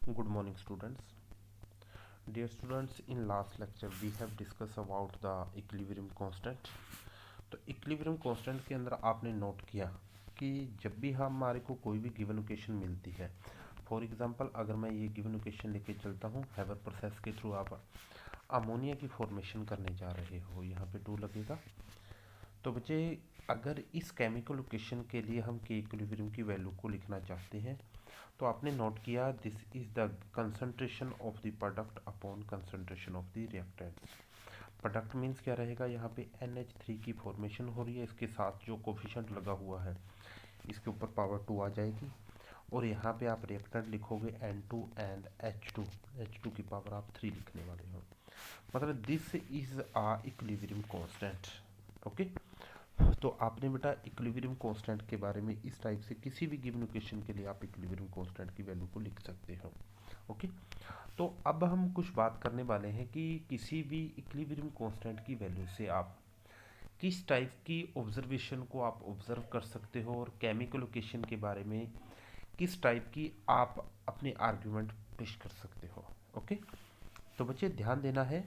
Good morning, students. Dear students, in last lecture we have discussed about the equilibrium constant. तो equilibrium constant के अंदर आपने note किया कि जब भी हमारे को कोई भी गिवन इक्वेशन मिलती है, फॉर एग्जांपल अगर मैं ये गिवन इक्वेशन लेके चलता हूँ, हैबर प्रोसेस के थ्रू आप अमोनिया की फॉर्मेशन करने जा रहे हो, यहाँ पे 2 लगेगा। तो बच्चे अगर इस केमिकल इक्वेशन के लिए हम के इक्विलिब्रियम की वैल्यू को लिखना चाहते हैं, तो आपने नोट किया this is the concentration of the product upon concentration of the reactants. Product means क्या रहेगा, यहाँ पे NH3 की फॉर्मेशन हो रही है, इसके साथ जो कोफिशिएंट लगा हुआ है इसके ऊपर पावर 2 आ जाएगी, और यहाँ पे आप रिएक्टेंट लिखोगे N2 एंड H2 की पावर आप 3 लिखने वाले हो। मतलब this is a equilibrium constant. Okay, तो आपने बेटा इक्विलिब्रियम कांस्टेंट के बारे में इस टाइप से किसी भी गिवन इक्वेशन के लिए आप इक्विलिब्रियम कांस्टेंट की वैल्यू को लिख सकते हो। ओके, तो अब हम कुछ बात करने वाले हैं कि किसी भी इक्विलिब्रियम कांस्टेंट की वैल्यू से आप किस टाइप की ऑब्जर्वेशन को आप ऑब्जर्व कर सकते हो, और केमिकल इक्वेशन के बारे में किस टाइप की आप अपने आर्ग्यूमेंट पेश कर सकते हो। ओके, तो बच्चे ध्यान देना है,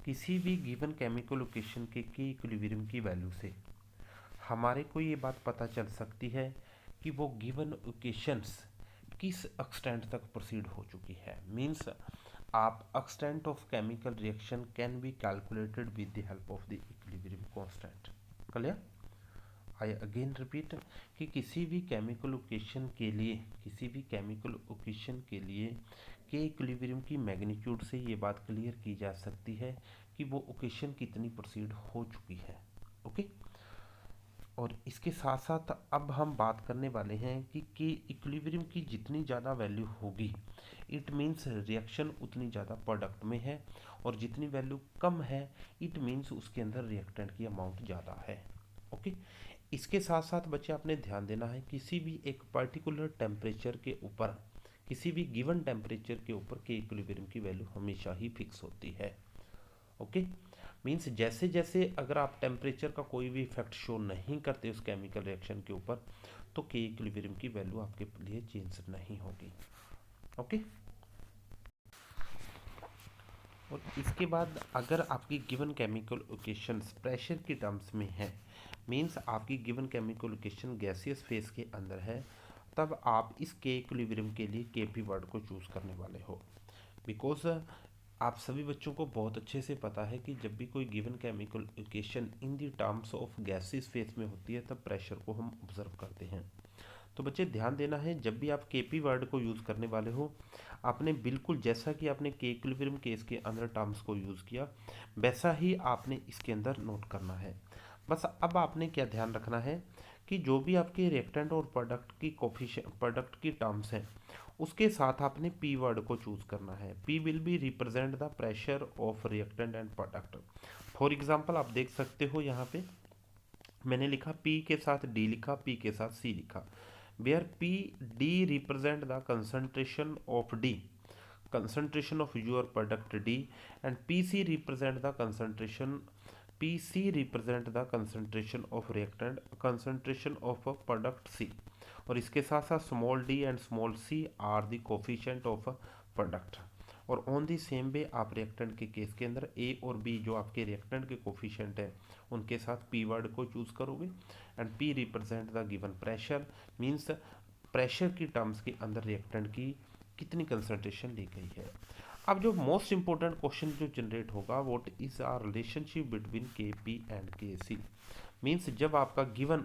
किसी भी गिवन केमिकल इक्वेशन के इक्विलिब्रियम की वैल्यू से हमारे को ये बात पता चल सकती है कि वो गिवन इक्वेशंस किस एक्सटेंट तक प्रोसीड हो चुकी है। मीन्स आप extent of chemical reaction can be calculated with the help of the equilibrium constant. Clear? I again repeat कि किसी भी केमिकल इक्वेशन के लिए के इक्विलिब्रियम की मैग्नीट्यूड से ये बात क्लियर की जा सकती है कि वो इक्वेशन कितनी प्रोसीड हो चुकी है। ओके, और इसके साथ साथ अब हम बात करने वाले हैं कि इक्विलिब्रियम की जितनी ज़्यादा वैल्यू होगी, इट मीन्स रिएक्शन उतनी ज़्यादा प्रोडक्ट में है, और जितनी वैल्यू कम है इट मीन्स उसके अंदर रिएक्टेंट की अमाउंट ज़्यादा है। ओके, इसके साथ साथ बच्चे आपने ध्यान देना है, किसी भी एक पर्टिकुलर टेम्परेचर के ऊपर, किसी भी गिवन टेम्परेचर के ऊपर के इक्विलिब्रियम की वैल्यू हमेशा ही फिक्स होती है। ओके, मीन्स जैसे जैसे अगर आप टेम्परेचर का कोई भी इफेक्ट शो नहीं करते उस केमिकल रिएक्शन के ऊपर, तो के इक्विलिब्रियम की वैल्यू आपके लिए चेंज नहीं होगी। ओके, और इसके बाद अगर आपकी गिवन केमिकल इक्वेशंस प्रेशर की टर्म्स में है, मीन्स आपकी given chemical equation gaseous phase के अंदर है, तब आप इस के इक्विलिब्रियम के लिए केपी वर्ड को चूज करने वाले हो। बिकॉज आप सभी बच्चों को बहुत अच्छे से पता है कि जब भी कोई given chemical equation in the terms of gases phase में होती है, तब प्रेशर को हम ऑब्जर्व करते हैं। तो बच्चे ध्यान देना है, जब भी आप केपी वर्ड को यूज़ करने वाले हो, आपने बिल्कुल जैसा कि आपने के इक्विलिब्रियम केस के अंदर टर्म्स को यूज़ किया, वैसा ही आपने इसके अंदर नोट करना है। बस अब आपने क्या ध्यान रखना है कि जो भी आपके रिएक्टेंट और प्रोडक्ट की टर्म्स हैं, उसके साथ आपने पी वर्ड को चूज करना है। P will be represent the pressure of reactant and product. For example आप देख सकते हो, यहाँ पे मैंने लिखा पी के साथ डी लिखा, पी के साथ सी लिखा, where P D represent the concentration of D, concentration of your product D, and PC represent the concentration of reactant, concentration of a product C, और इसके साथ साथ small d and small c are the coefficient of product. और on the same way आप reactant के case के अंदर ए और बी जो आपके रिएक्टेंट के कोफिशिएंट है, उनके साथ पी वर्ड को चूज करोगे, and P represent the given pressure, means pressure की टर्म्स के अंदर रिएक्टेंट की कितनी कंसंट्रेशन ली गई है। अब जो मोस्ट इंपॉर्टेंट क्वेश्चन जो जनरेट होगा, what is are relationship between K P and K C. Means जब आपका गिवन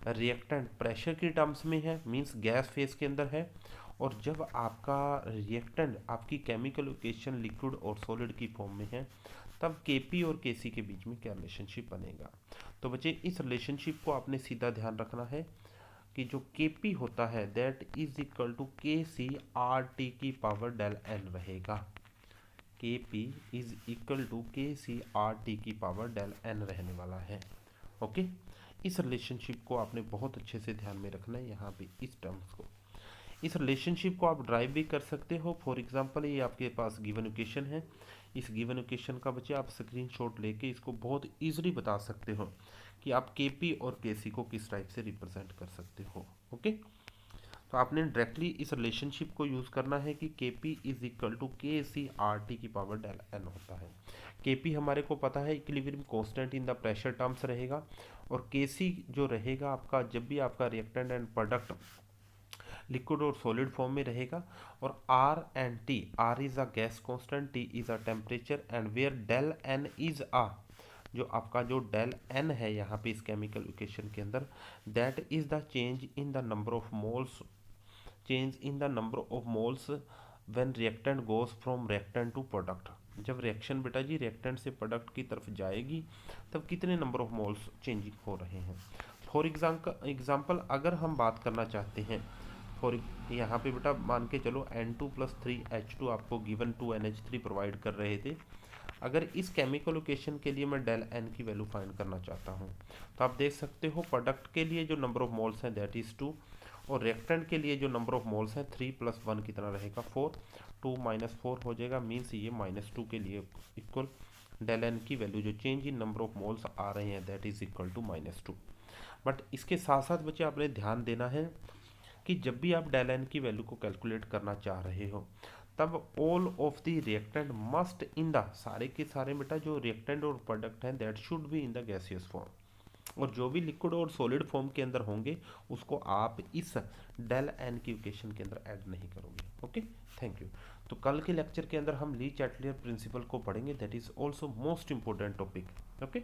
रिएक्टेंट प्रेशर की टर्म्स में है, मीन्स गैस फेज के अंदर है, और जब आपका रिएक्टेंट आपकी केमिकल इक्वेशन लिक्विड और सॉलिड की फॉर्म में है, तब के पी और के सी के बीच में क्या रिलेशनशिप बनेगा। तो बच्चे इस रिलेशनशिप को आपने सीधा ध्यान रखना है कि जो Kp होता है दैट इज इक्वल टू के सी आर टी की पावर डेल एन रहेगा। Kp इज इक्वल टू के सी आर टी की पावर डेल एन रहने वाला है। ओके, इस रिलेशनशिप को आपने बहुत अच्छे से ध्यान में रखना है। यहाँ पे इस टर्म्स को, इस रिलेशनशिप को आप ड्राइव भी कर सकते हो। फॉर एग्जांपल ये आपके पास गिवन इक्वेशन है, इस गिवन इक्वेशन का बच्चे आप स्क्रीनशॉट लेके इसको बहुत इजीली बता सकते हो कि आप Kp और Kc को किस टाइप से रिप्रेजेंट कर सकते हो। ओके, तो आपने डायरेक्टली इस रिलेशनशिप को यूज़ करना है कि के पी इज इक्वल टू के सी आर टी की पावर डेल एन होता है। के पी हमारे को पता है equilibrium constant in the pressure terms रहेगा, और के सी जो रहेगा आपका जब भी आपका रिएक्टेंट एंड प्रोडक्ट लिक्विड और सॉलिड फॉर्म में रहेगा। और R and T, R is a gas constant, T is a temperature, and where del N is a, जो आपका जो डेल एन है यहाँ पे इस केमिकल इक्वेशन के अंदर, that is the change in the number of moles, change in the number of moles when reactant goes from reactant to product. जब रिएक्शन बेटा जी रिएक्टेंट से प्रोडक्ट की तरफ जाएगी तब कितने नंबर ऑफ मोल्स चेंजिंग हो रहे हैं। फॉर एग्जाम्पल अगर हम बात करना चाहते हैं, फॉर यहाँ पे बेटा मान के चलो N2+3H2 आपको गिवन 2NH3 प्रोवाइड कर रहे थे। अगर इस केमिकल लोकेशन के लिए मैं डेल एन की वैल्यू फाइंड करना चाहता हूँ, तो आप देख सकते हो प्रोडक्ट के लिए जो नंबर ऑफ मोल्स हैं दैट इज़ 2, और रिएक्टेंट के लिए जो नंबर ऑफ मोल्स हैं 3 + 1 कितना रहेगा 4, 2 - 4 हो जाएगा, मीन्स ये -2 के लिए इक्वल डेल एन की वैल्यू जो change in number of moles आ रहे हैं that is equal to -2। But इसके साथ साथ बच्चे आपने ध्यान देना है कि जब भी आप डेल एन की वैल्यू को कैलकुलेट करना चाह रहे हो तब all of the reactant must in the, सारे के सारे बेटा जो रिएक्टेंट और प्रोडक्ट हैं that should be in the gaseous form, और जो भी लिक्विड और सॉलिड फॉर्म के अंदर होंगे उसको आप इस डेल एन की इक्वेशन के अंदर ऐड नहीं करोगे। Okay, thank you. तो कल के लेक्चर के अंदर हम ली चैटलियर प्रिंसिपल को पढ़ेंगे, that is also most important topic. Okay.